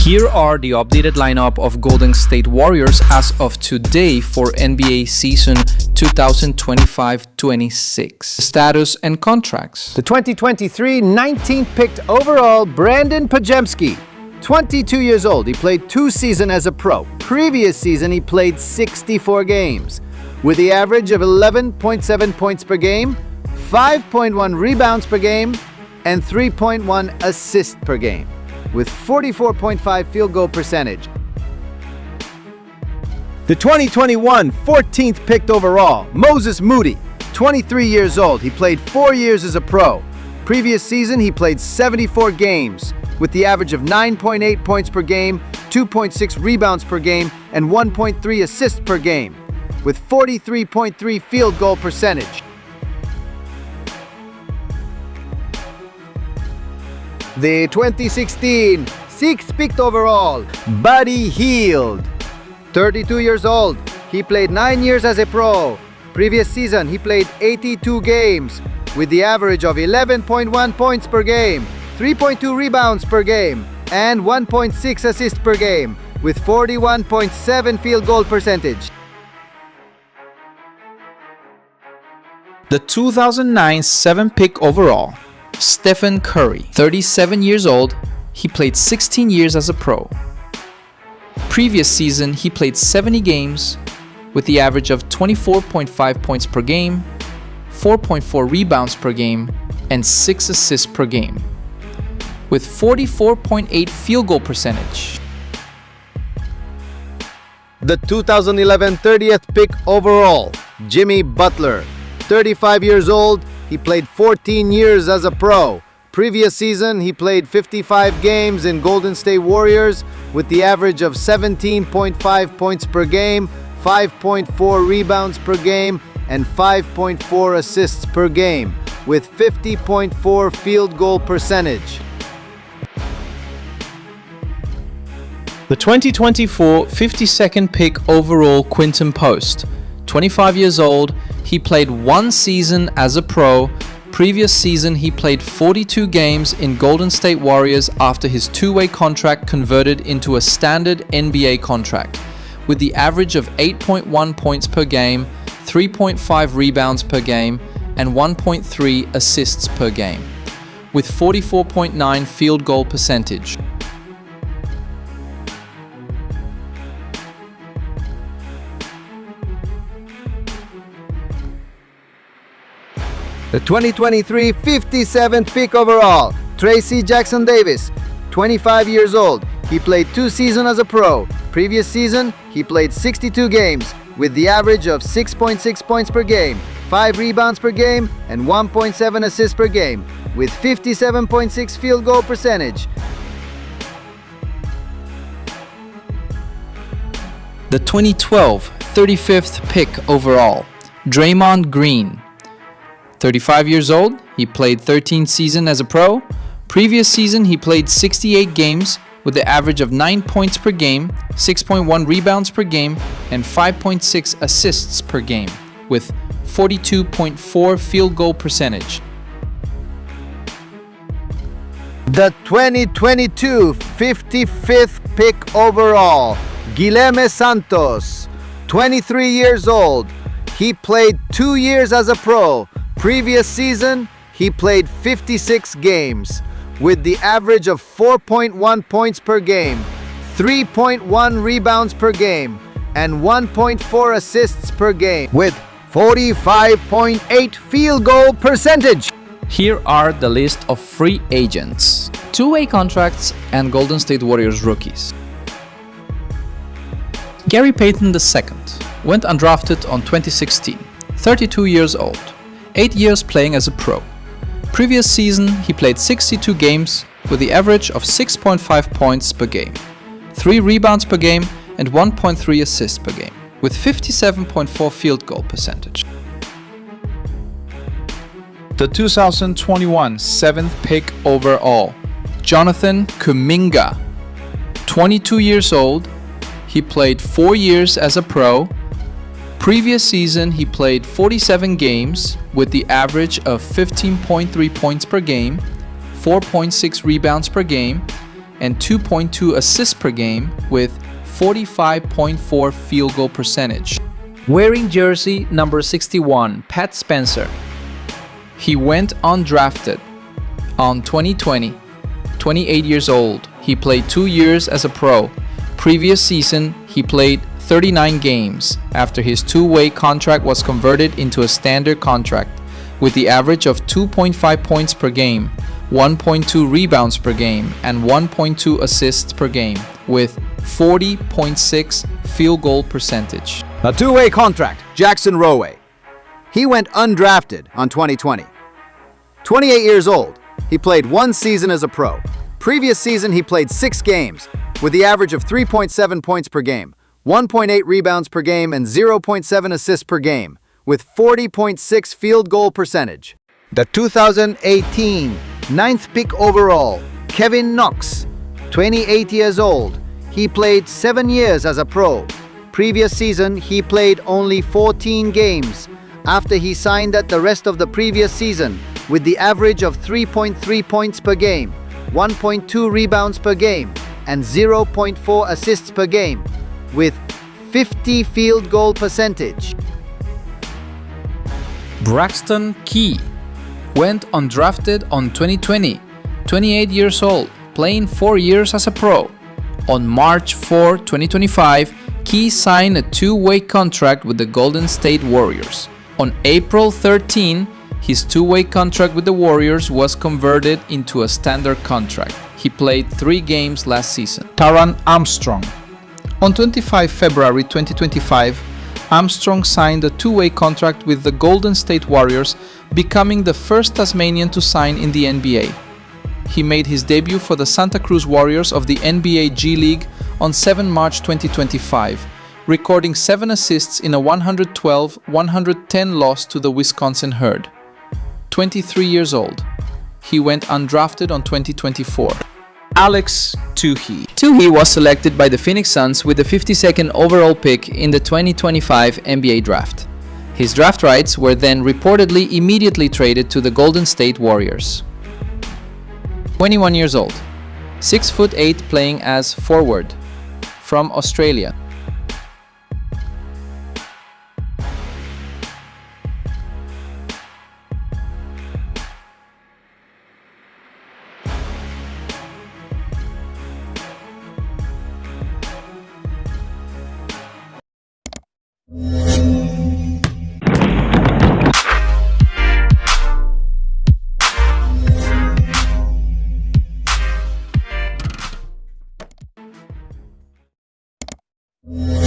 Here are the updated lineup of Golden State Warriors as of today for NBA season 2025-26. Status and contracts. The 2023 19th picked overall, Brandon Pajemski. 22 years old, he played 2 seasons as a pro. Previous season, he played 64 games, with the average of 11.7 points per game, 5.1 rebounds per game, and 3.1 assists per game, with 44.5 field goal percentage. The 2021 14th picked overall, Moses Moody. 23 years old, he played 4 years as a pro. Previous season, he played 74 games, with the average of 9.8 points per game, 2.6 rebounds per game, and 1.3 assists per game, with 43.3 field goal percentage. The 2016 6th picked overall, Buddy Hield. 32 years old, he played 9 years as a pro. Previous season, he played 82 games, with the average of 11.1 points per game, 3.2 rebounds per game, and 1.6 assists per game, with 41.7 field goal percentage. The 2009 7th pick overall, Stephen Curry. 37 years old, he played 16 years as a pro. Previous season, he played 70 games with the average of 24.5 points per game, 4.4 rebounds per game, and 6 assists per game, with 44.8 field goal percentage. The 2011 30th pick overall, Jimmy Butler. 35 years old, he played 14 years as a pro. Previous season, he played 55 games in Golden State Warriors with the average of 17.5 points per game, 5.4 rebounds per game, and 5.4 assists per game, with 50.4 field goal percentage. The 2024 52nd pick overall, Quinton Post. 25 years old, he played 1 season as a pro. Previous season, he played 42 games in Golden State Warriors after his 2-way contract converted into a standard NBA contract, with the average of 8.1 points per game, 3.5 rebounds per game, and 1.3 assists per game, with 44.9 field goal percentage. The 2023 57th pick overall, Tracy Jackson Davis. 25 years old, he played 2 seasons as a pro. Previous season, he played 62 games with the average of 6.6 points per game, 5 rebounds per game, and 1.7 assists per game, with 57.6 field goal percentage. The 2012 35th pick overall, Draymond Green. 35 years old, he played 13 seasons as a pro. Previous season, he played 68 games with the average of 9 points per game, 6.1 rebounds per game, and 5.6 assists per game, with 42.4 field goal percentage. The 2022 55th pick overall, Giles Santos. 23 years old, he played 2 years as a pro. Previous season, he played 56 games with the average of 4.1 points per game, 3.1 rebounds per game, and 1.4 assists per game, with 45.8 field goal percentage. Here are the list of free agents, 2-way contracts, and Golden State Warriors rookies. Gary Payton II went undrafted on 2016, 32 years old. 8 years playing as a pro. Previous season, he played 62 games with the average of 6.5 points per game, 3 rebounds per game, and 1.3 assists per game, with 57.4 field goal percentage. The 2021 7th pick overall, Jonathan Kuminga. 22 years old, he played 4 years as a pro. Previous season, he played 47 games with the average of 15.3 points per game, 4.6 rebounds per game, and 2.2 assists per game with 45.4 field goal percentage. Wearing jersey number 61, Pat Spencer. He went undrafted on 2020. 28 years old. He played 2 years as a pro. Previous season, he played 39 games after his two-way contract was converted into a standard contract with the average of 2.5 points per game, 1.2 rebounds per game, and 1.2 assists per game with 40.6 field goal percentage. A two-way contract, Jackson Roway. He went undrafted on 2020. 28 years old. He played 1 season as a pro. Previous season, he played 6 games with the average of 3.7 points per game, 1.8 rebounds per game, and 0.7 assists per game, with 40.6 field goal percentage. The 2018 9th pick overall, Kevin Knox, 28 years old. He played 7 years as a pro. Previous season, he played only 14 games after he signed at the rest of the previous season with the average of 3.3 points per game, 1.2 rebounds per game, and 0.4 assists per game, with 50 field goal percentage. Braxton Key went undrafted on 2020, 28 years old, playing 4 years as a pro. On March 4, 2025, Key signed a 2-way contract with the Golden State Warriors. On April 13, his 2-way contract with the Warriors was converted into a standard contract. He played 3 games last season. Taren Armstrong. On 25 February 2025, Armstrong signed a 2-way contract with the Golden State Warriors, becoming the first Tasmanian to sign in the NBA. He made his debut for the Santa Cruz Warriors of the NBA G League on 7 March 2025, recording 7 assists in a 112-110 loss to the Wisconsin Herd. 23 years old. He went undrafted on 2024. Alex Tuhi. Tuhi was selected by the Phoenix Suns with the 52nd overall pick in the 2025 NBA Draft. His draft rights were then reportedly immediately traded to the Golden State Warriors. 21 years old. 6'8", playing as forward. From Australia. Yeah.